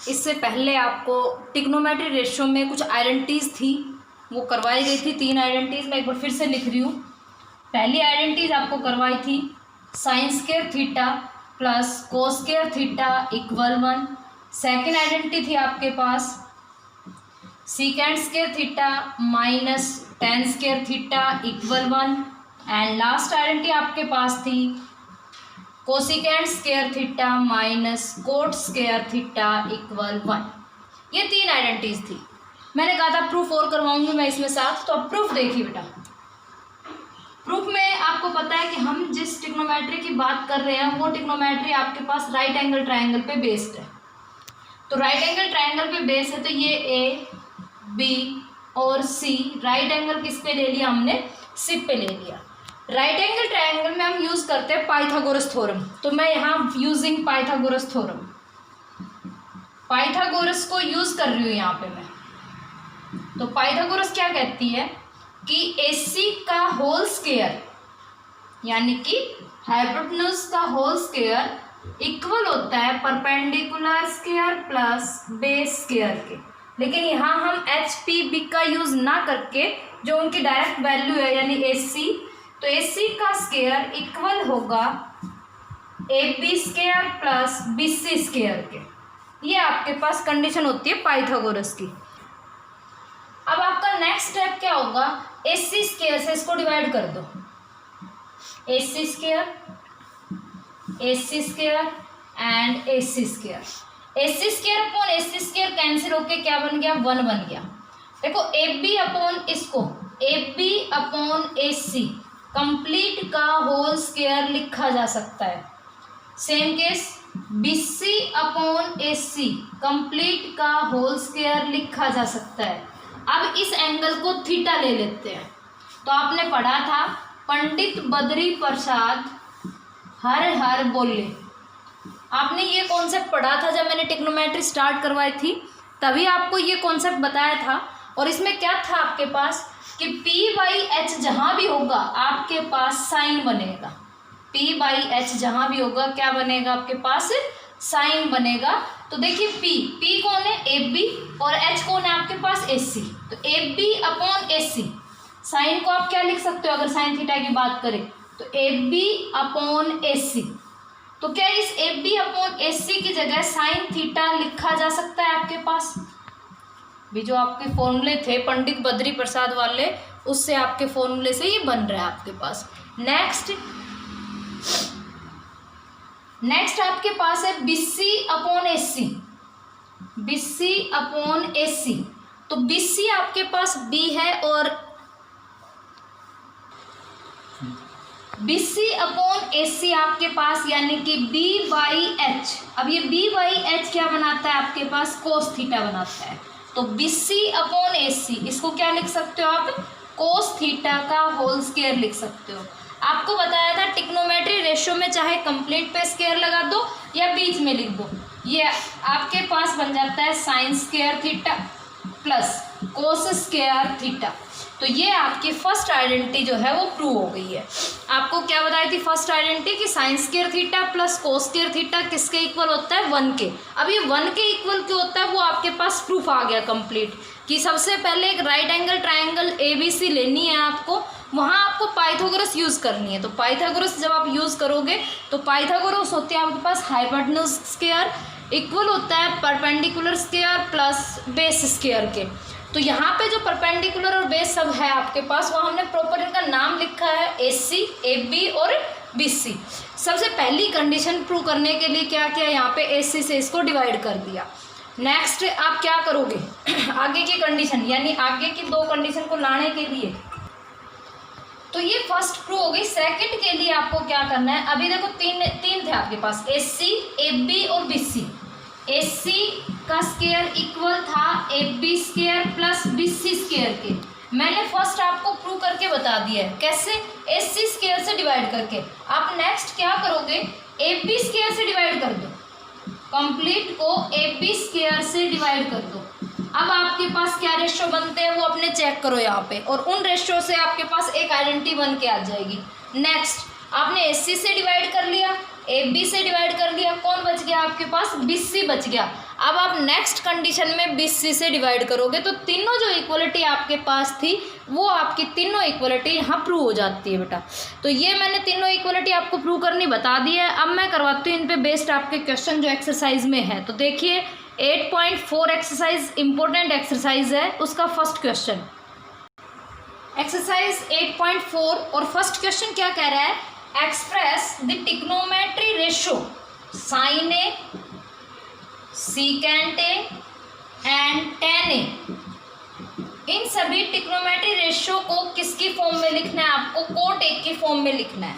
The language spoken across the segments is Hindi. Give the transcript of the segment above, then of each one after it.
इससे पहले आपको ट्रिग्नोमेट्री रेशियो में कुछ आइडेंटिटीज थी, वो करवाई गई थी। 3 आइडेंटिटीज मैं एक बार फिर से लिख रही हूँ। पहली आइडेंटिटीज आपको करवाई थी sine square theta plus cos square theta equal 1। Second identity थी आपके पास secant square theta minus tan square theta equal 1। And last identity आपके पास थी cosecant square theta minus cot square theta equal 1। ये 3 आइडेंटिटीज थी। मैंने कहा था प्रूफ और करवाऊंगी मैं इसमें साथ, तो अब प्रूफ देखिए बेटा। प्रूफ में आपको पता है कि हम जिस ट्रिग्नोमेट्री की बात कर रहे हैं वो ट्रिग्नोमेट्री आपके पास राइट एंगल ट्रायंगल पे बेस्ड है। तो राइट एंगल ट्रायंगल पे बेस्ड है, तो ये ए बी और सी राइट एंगल किस पे ले लिया हमने, सी पे ले लिया। राइट एंगल ट्रायंगल में हम यूज करते हैं पाइथागोरस थ्योरम। तो मैं यहाँ यूजिंग पाइथागोरस थ्योरम, पाइथागोरस को यूज कर रही हूँ यहाँ पे मैं। तो पाइथागोरस क्या कहती है कि AC का होल स्क्वायर यानी कि हाइपोटेन्यूज का होल स्क्वायर इक्वल होता है perpendicular square plus base square के। लेकिन यहाँ हम HPB का यूज ना करके जो उनकी डायरेक्ट वैल्यू है यानी AC, तो AC का स्क्वायर इक्वल होगा AB square plus BC square के। ये आपके पास कंडीशन होती है पाइथागोरस की। अब आपका नेक्स्ट स्टेप क्या होगा, AC स्क्वायर से इसको डिवाइड कर दो। AC square and AC square, AC square upon AC square cancel होके क्या बन गया, 1 बन गया। देखो AB अपॉन इसको AB अपॉन AC कंप्लीट का होल स्क्वायर लिखा जा सकता है। Same case BC upon AC complete का होल स्क्वायर लिखा जा सकता है। अब इस एंगल को थीटा ले लेते हैं। तो आपने पढ़ा था पंडित बद्री प्रसाद हर हर बोले, आपने ये कॉन्सेप्ट पढ़ा था जब मैंने ट्रिग्नोमेट्री स्टार्ट करवाई थी, तभी आपको ये कॉन्सेप्ट बताया था। और इसमें क्या था आपके पास कि P/H जहाँ भी होगा आपके पास साइन बनेगा। P/H जहाँ भी होगा क्या बनेगा, आपके पास साइन बनेगा। तो देखिए P कौन है, AB, और H कौन है आपके पास, AC। तो AB अपॉन AC, साइन को आप क्या लिख सकते हो अगर साइन थीटा की बात करें, तो AB अपॉन AC। तो क्या इस AB अपॉन AC की जगह साइन थीटा लिखा जा सकता है आपके पास। भी जो आपके फॉर्मूले थे पंडित बद्री प्रसाद वाले, उससे आपके फॉर्मूले से ये बन रहा है आपके पास। नेक्स्ट आपके पास है BC upon AC, BC upon AC। तो BC आपके पास B है और BC अपॉन AC आपके पास यानी कि B/H। अब ये B/H क्या बनाता है आपके पास, कोस थीटा बनाता है। तो BC अपॉन AC इसको क्या लिख सकते हो आप, कोस थीटा का होल स्क्वायर लिख सकते हो। आपको बताया था ट्रिग्नोमेट्री रेशियो में चाहे कंप्लीट पे स्क्वायर लगा दो या बीच में लिख दो, ये आपके पास बन जाता है sign square theta plus cos square theta. तो ये आपकी फर्स्ट आइडेंटिटी जो है वो प्रूव हो गई है। आपको क्या बताई थी फर्स्ट आइडेंटिटी कि sign square theta plus cos square theta किसके इक्वल होता है, 1 के। अब ये 1 के इक्वल क्यों होता है वो आपके पास प्रूफ आ गया कंप्लीट, कि सबसे पहले एक राइट एंगल ट्रायंगल ABC लेनी है आपको, वहाँ आपको पाइथागोरस यूज़ करनी है। तो पाइथागोरस जब आप यूज़ करोगे तो पाइथागोरस होती है आपके पास हाइपोटेन्यूज स्क्वायर इक्वल होता है perpendicular square plus base square के। तो यहाँ पे जो परपेंडिकुलर और बेस सब है आपके पास, वो हमने प्रॉपर इनका नाम लिखा है AC, AB और BC। सबसे पहली कंडीशन प्रूव करने के लिए क्या किया, यहाँ पे AC से इसको डिवाइड कर दिया। नेक्स्ट आप क्या करोगे आगे की कंडीशन, यानी आगे की 2 कंडीशन को लाने के लिए, तो ये फर्स्ट प्रूव हो गई। सेकंड के लिए आपको क्या करना है, अभी देखो तीन थे आपके पास AC, AB और BC। AC का स्क्वायर इक्वल था AB square plus BC square के। मैंने फर्स्ट आपको प्रूव करके बता दिया है कैसे, AC स्क्वायर से डिवाइड करके। आप नेक्स्ट क्या करोगे, AB स्क्वायर से डिवाइड कर दो, कंप्लीट को AB स्क्वायर से डिवाइड कर दो। अब आपके पास क्या रेशियो बनते हैं वो अपने चेक करो यहाँ पे, और उन रेशियो से आपके पास एक आइडेंटिटी बन के आ जाएगी। नेक्स्ट आपने AC से डिवाइड कर लिया, ए बी से डिवाइड कर दिया, कौन बच गया आपके पास, BC बच गया। अब आप नेक्स्ट कंडीशन में BC से डिवाइड करोगे तो तीनों जो इक्वलिटी आपके पास थी वो आपकी तीनों इक्वलिटी यहाँ प्रूव हो जाती है बेटा। तो ये मैंने तीनों इक्वलिटी आपको प्रूव करनी बता दी है। अब मैं करवाती हूँ इन पे बेस्ड आपके क्वेश्चन जो एक्सरसाइज में है। तो देखिए 8.4 एक्सरसाइज इंपॉर्टेंट एक्सरसाइज है, उसका फर्स्ट क्वेश्चन एक्सरसाइज 8.4 और फर्स्ट क्वेश्चन क्या कह रहा है, express the trigonometry ratio sine A, secant A and tan A. इन सभी ट्रिग्नोमेट्री रेशियो को किसकी फॉर्म में लिखना है आपको, कोट एक की फॉर्म में लिखना है।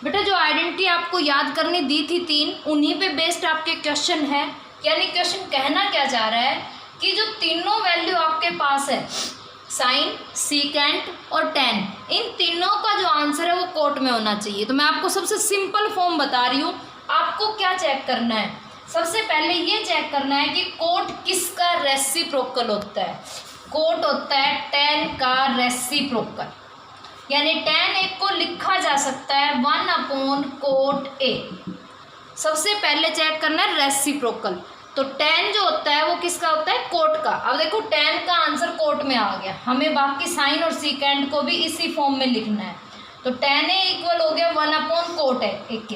बेटा जो आइडेंटिटी आपको याद करनी दी थी 3, उन्हीं पे बेस्ड आपके क्वेश्चन है। यानी क्वेश्चन कहना क्या चाह रहा है कि जो तीनों वैल्यू आपके पास है साइन, सीकेंट और टेन, इन तीनों का जो आंसर है वो कोट में होना चाहिए। तो मैं आपको सबसे सिंपल फॉर्म बता रही हूँ। आपको क्या चेक करना है, सबसे पहले ये चेक करना है कि कोट किसका रेसिप्रोकल होता है। कोट होता है टेन का रेसिप्रोकल, यानी टेन एक को लिखा जा सकता है 1/कोट ए। सबसे पहले चेक करना है रेसिप्रोकल। तो टेन जो होता है वो किसका होता है, कोट का। अब देखो टेन का आंसर कोट में आ गया, हमें बाकी साइन और सीकेंट को भी इसी फॉर्म में लिखना है। तो टेन ए इक्वल हो गया 1/कोट है एक के।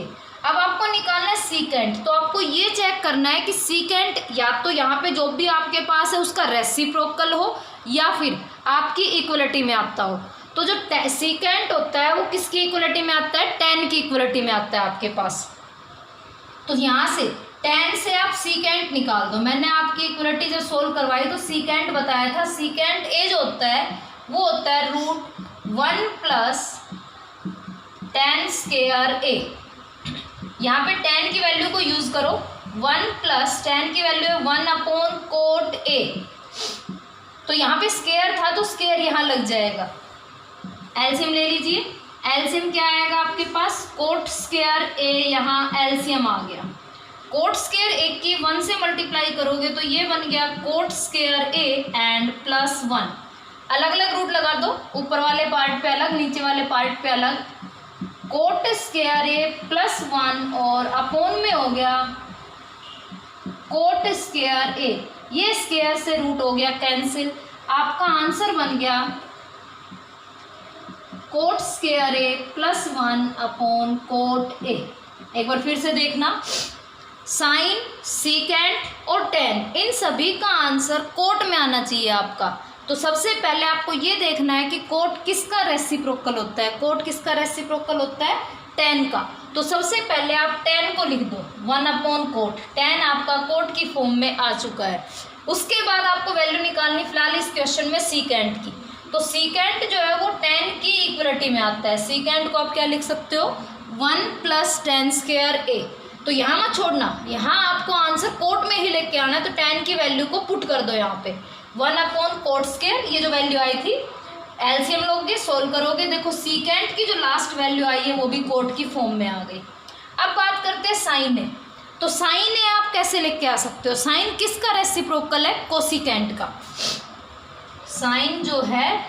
अब आपको निकालना है सीकेंट। तो आपको ये चेक करना है कि सीकेंट या तो यहाँ पे जो भी आपके पास है उसका रेसिप्रोकल हो या फिर आपकी इक्वलिटी में आता हो। तो जो सीकेंट होता है वो किसकी इक्वलिटी में आता है, टेन की इक्वलिटी में आता है आपके पास। तो यहाँ से टेन से आप सीकेंट निकाल दो। मैंने आपकी इक्वलिटी जब सोल्व करवाई तो सीकेंट बताया था। सीकेंट ए जो होता है वो होता है √1 + 10 स्क्वायर ए। यहाँ पे 10 की वैल्यू को यूज करो, 1 + 10 की वैल्यू है 1/कोट ए। तो यहाँ पे स्क्वायर था तो स्क्वायर यहाँ लग जाएगा। एलसीएम ले लीजिए। एलसीएम क्या आएगा आपके पास, कोट स्क्वायर ए, यहाँ एलसीएम आ गया। कोट स्क्वायर ए की 1 से मल्टीप्लाई करोगे तो ये बन गया कोट स्क्वायर ए एंड +1। अलग अलग रूट लगा दो, ऊपर वाले पार्ट पे अलग, नीचे वाले पार्ट पे अलग। कोट स्क्वायर ए +1 और अपॉन में हो गया कोट स्क्वायर ए। ये स्क्वायर से रूट हो गया कैंसिल, आपका आंसर बन गया कोट स्क्वायर ए +1/कोट ए। एक बार फिर से देखना, साइन, सीकेंट और टेन, इन सभी का आंसर कोट में आना चाहिए आपका। तो सबसे पहले आपको ये देखना है कि कोट किसका रेसिप्रोकल होता है। कोट किसका रेसिप्रोकल होता है, टेन का। तो सबसे पहले आप टेन को लिख दो 1/कोट। टेन आपका कोट की फॉर्म में आ चुका है। उसके बाद आपको वैल्यू निकालनी फिलहाल इस क्वेश्चन में सीकेंट की। तो सीकेंट जो है वो टेन की इक्वलिटी में आता है। सीकेंट को आप क्या लिख सकते हो, 1 + 10 स्क्वायर ए। तो यहाँ मत छोड़ना, यहाँ आपको आंसर कोट में ही लेके आना है। तो टेन की वैल्यू को पुट कर दो यहाँ पे 1/कोट स्क्वायर, ये जो वैल्यू आई थी एलसीएम लोगे, सोल्व करोगे। देखो सीकेंट की जो लास्ट वैल्यू आई है वो भी कोट की फॉर्म में आ गई। अब बात करते हैं साइन ए। तो साइन ए आप कैसे लेके आ सकते हो, साइन किसका रेसिप्रोकल है, कोसिकेंट का। साइन जो है,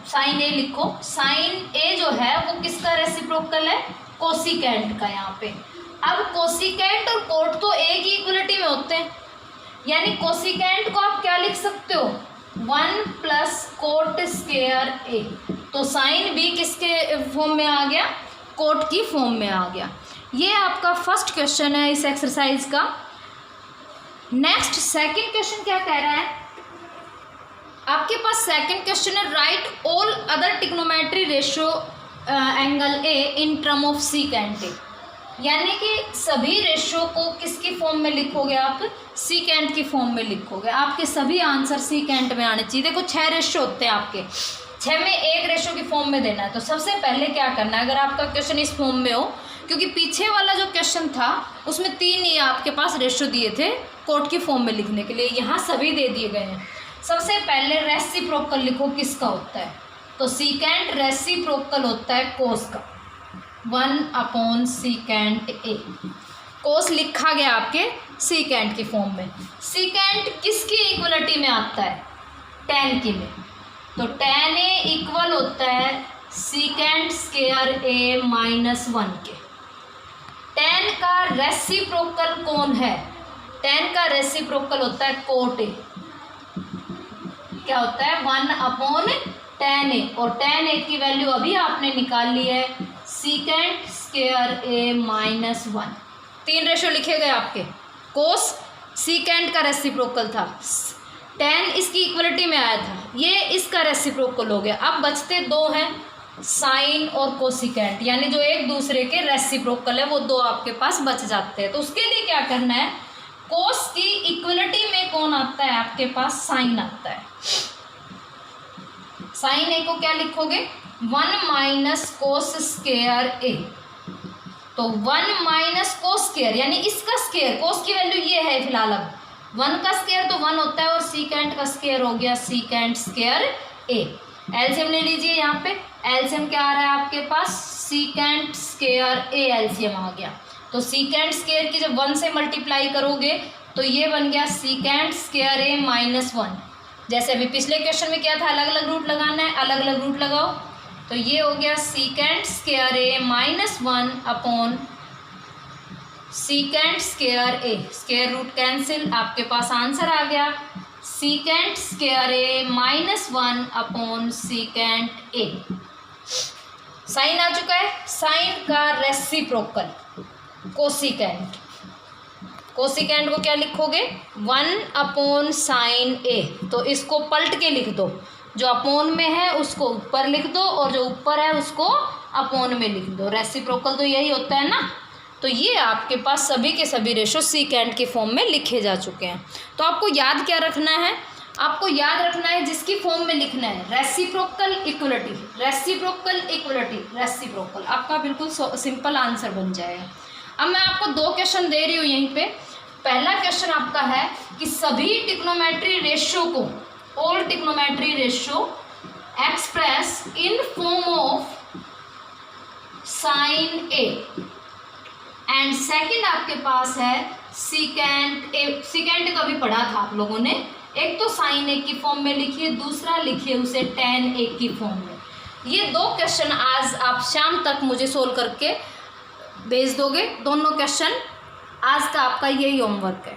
साइन ए लिखो, साइन ए जो है वो किसका रेसिप्रोकल है, कोसिकेंट का। यहाँ पे अब कोसिकेंट और कोट तो एक ही इक्वलिटी में होते हैं, यानी कोसिकेंट को आप क्या लिख सकते हो, 1 + कोट स्क्वायर ए। तो साइन भी किसके फॉर्म में आ गया, कोट की फॉर्म में आ गया। ये आपका फर्स्ट क्वेश्चन है इस एक्सरसाइज का। नेक्स्ट सेकंड क्वेश्चन क्या कह रहा है आपके पास, सेकंड क्वेश्चन है right all other trigonometry ratio angle A in term of secant A. यानी कि सभी रेशियो को किसकी फॉर्म में लिखोगे आप, सीकेंट की फॉर्म में लिखोगे। आपके सभी आंसर सीकेंट में आने चाहिए। देखो 6 रेशियो होते हैं आपके, 6 में एक रेशियो की फॉर्म में देना है। तो सबसे पहले क्या करना है, अगर आपका क्वेश्चन इस फॉर्म में हो, क्योंकि पीछे वाला जो क्वेश्चन था उसमें 3 ही आपके पास रेशियो दिए थे कोट की फॉर्म में लिखने के लिए, यहाँ सभी दे दिए गए हैं। सबसे पहले रेसिप्रोकल लिखो किसका होता है, तो सीकेंट रेसिप्रोकल होता है कोस का, 1/सीकेंट ए। कोस लिखा गया आपके सीकेंट की फॉर्म में। सीकेंट किसकी इक्वलिटी में आता है, टेन की में। तो टेन ए इक्वल होता है सीकेंट स्क्वायर ए -1 के। tan का रेसिप्रोकल कौन है? tan का रेसिप्रोकल होता है cot A। क्या होता है? 1/tan A, और tan A की वैल्यू अभी आपने निकाल ली है secant square A minus 1। 3 ratio लिखे गए आपके। कोस secant का रेसिप्रोकल था, tan इसकी इक्वलिटी में आया था, ये इसका रेसिप्रोकल हो गया। अब बचते 2 हैं, साइन और कोसिकेंट, यानी जो एक दूसरे के रेसिप्रोकल है, वो 2 आपके पास बच जाते हैं। तो उसके लिए क्या करना है? कोस की इक्वलिटी में कौन आता है आपके पास? साइन आता है। साइन ए को क्या लिखोगे? 1 माइनस कोस स्क्वायर ए। तो 1 माइनस कोस स्क्वायर यानी इसका स्क्वायर, कोस की वैल्यू ये है फिलहाल। अब 1 का स्क्वायर तो 1 होता है, और सीकेंट का स्क्वायर हो गया सीकेंट स्क्वायर ए। एलसीएम ले लीजिए, यहाँ पे एलसीएम क्या आ रहा है आपके पास? सीकेंट स्क्वायर ए एलसीएम आ गया। तो सीकेंट स्क्वायर की जब 1 से मल्टीप्लाई करोगे तो ये बन गया सीकेंट स्क्वायर ए माइनस 1। जैसे अभी पिछले क्वेश्चन में क्या था, अलग अलग रूट लगाना है, अलग अलग रूट लगाओ। तो ये हो गया secant square A minus 1 upon secant square A. Square root cancel, आपके पास आंसर आ गया secant square A minus 1 upon secant A. Sine आ चुका है। साइन का रेसिप्रोकल कोसिकेंट, कोसिकेंट को क्या लिखोगे? 1 अपॉन साइन ए। तो इसको पलट के लिख दो, जो अपोन में है उसको ऊपर लिख दो, और जो ऊपर है उसको अपोन में लिख दो। रेसिप्रोकल तो यही होता है ना। तो ये आपके पास सभी के सभी रेशो सीकेंट के फॉर्म में लिखे जा चुके हैं। तो आपको याद क्या रखना है? आपको याद रखना है जिसकी फॉर्म में लिखना है reciprocal equality, reciprocal equality, reciprocal. आपका बिल्कुल सिंपल आंसर बन जाएगा। अब मैं आपको 2 क्वेश्चन दे रही हूँ यहीं पे। पहला क्वेश्चन आपका है कि सभी ट्रिग्नोमेट्री रेशियो को, all trigonometry ratio express in form of sine A, and second आपके पास है सीकेंट ए। सीकेंट का भी पढ़ा था आप लोगों ने। एक तो साइन ए की फॉर्म में लिखिए, दूसरा लिखिए उसे tan ए की फॉर्म में। ये 2 क्वेश्चन आज आप शाम तक मुझे सोल्व करके भेज दोगे। दोनों क्वेश्चन आज का आपका यही होमवर्क है।